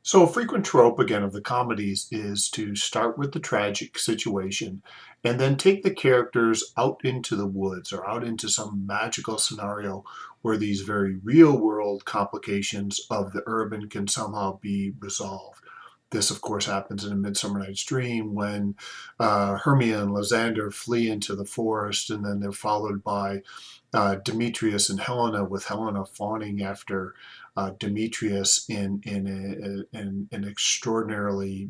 So, a frequent trope, again, of the comedies is to start with the tragic situation and then take the characters out into the woods or out into some magical scenario where these very real world complications of the urban can somehow be resolved. This, of course, happens in A Midsummer Night's Dream when Hermia and Lysander flee into the forest, and then they're followed by Demetrius and Helena, with Helena fawning after Demetrius in an extraordinarily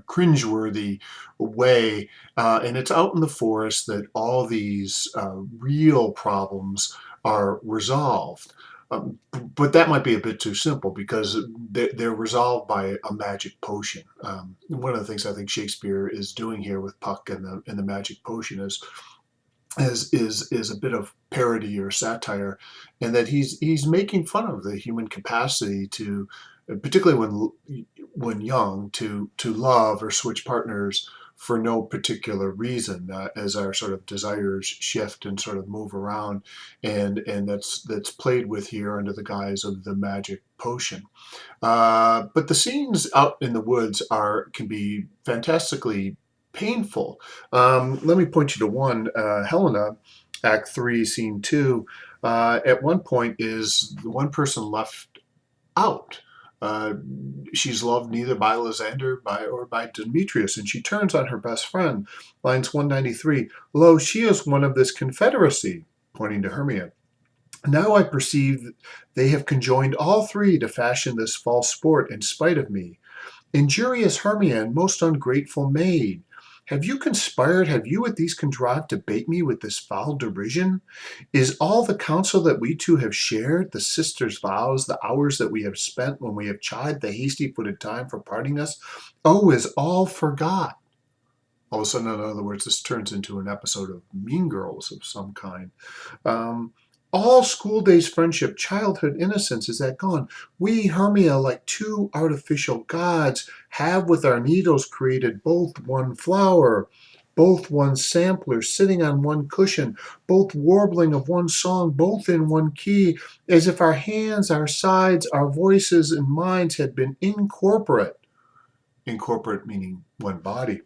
cringeworthy way. And it's out in the forest that all these real problems are resolved. But that might be a bit too simple because they're resolved by a magic potion. One of the things I think Shakespeare is doing here with Puck and the magic potion is a bit of parody or satire, and that he's making fun of the human capacity to, particularly when young, to love or switch partners for no particular reason, as our sort of desires shift and sort of move around, and that's played with here under the guise of the magic potion. But the scenes out in the woods can be fantastically painful. Let me point you to one. Helena, Act 3, Scene 2, at one point is the one person left out. Uh, she's loved neither by Lysander or by Demetrius, and she turns on her best friend. Lines 193, Lo, she is one of this confederacy, pointing to Hermia. Now I perceive that they have conjoined all three to fashion this false sport in spite of me. Injurious Hermia and most ungrateful maid, have you conspired, have you with these contrived to bait me with this foul derision? Is all the counsel that we two have shared, the sisters' vows, the hours that we have spent when we have chid the hasty-footed time for parting us, oh, is all forgot? All of a sudden, in other words, this turns into an episode of Mean Girls of some kind. Um, all school days friendship, childhood innocence, is that gone? We, Hermia, like two artificial gods, have with our needles created both one flower, both one sampler, sitting on one cushion, both warbling of one song, both in one key, as if our hands, our sides, our voices, and minds had been incorporate. Incorporate meaning one body.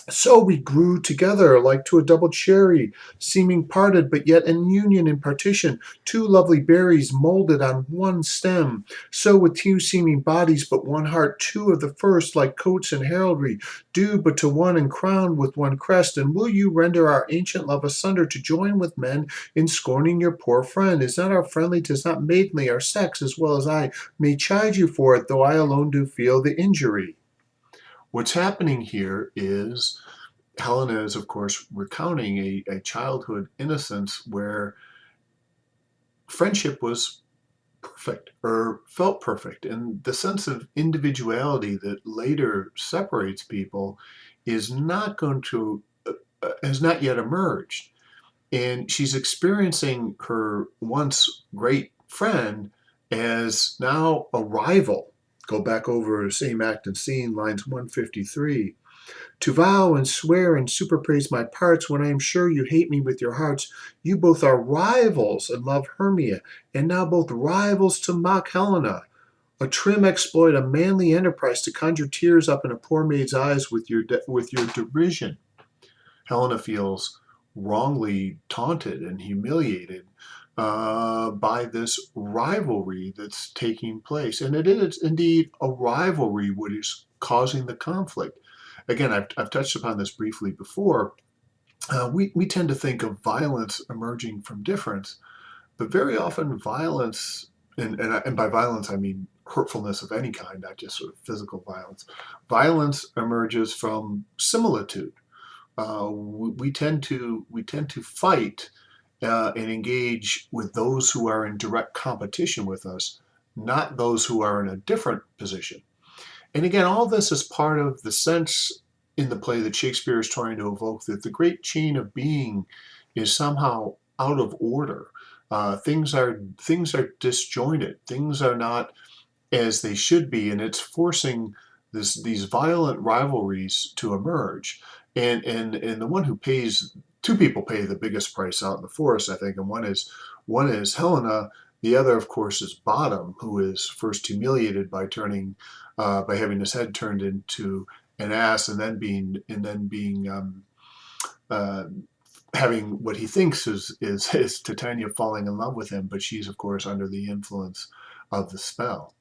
So we grew together like to a double cherry, seeming parted, but yet in union and partition, two lovely berries molded on one stem. So with two seeming bodies, but one heart, two of the first, like coats and heraldry, due but to one and crowned with one crest. And will you render our ancient love asunder to join with men in scorning your poor friend? Is not our friendly, 'tis not maidenly, our sex, as well as I, may chide you for it, though I alone do feel the injury. What's happening here is Helena is, of course, recounting a childhood innocence where friendship was perfect or felt perfect. And the sense of individuality that later separates people is not going to, has not yet emerged. And she's experiencing her once great friend as now a rival. Go back over the same act and scene, lines 153. To vow and swear and superpraise my parts, when I am sure you hate me with your hearts, you both are rivals and love Hermia, and now both rivals to mock Helena. A trim exploit, a manly enterprise to conjure tears up in a poor maid's eyes with your derision. Helena feels wrongly taunted and humiliated by this rivalry that's taking place. And it is indeed a rivalry which is causing the conflict. Again, I've touched upon this briefly before. We tend to think of violence emerging from difference, but very often violence, and by violence I mean hurtfulness of any kind, not just sort of physical violence. Violence emerges from similitude. We tend to fight and engage with those who are in direct competition with us, not those who are in a different position. And again, all this is part of the sense in the play that Shakespeare is trying to evoke, that the great chain of being is somehow out of order. Things are disjointed. Things are not as they should be, and it's forcing these violent rivalries to emerge. And the one who pays, two people pay the biggest price out in the forest, I think, and one is Helena, The other, of course, is Bottom, who is first humiliated by by having his head turned into an ass, and then being uh, having what he thinks is Titania falling in love with him, but she's of course under the influence of the spell.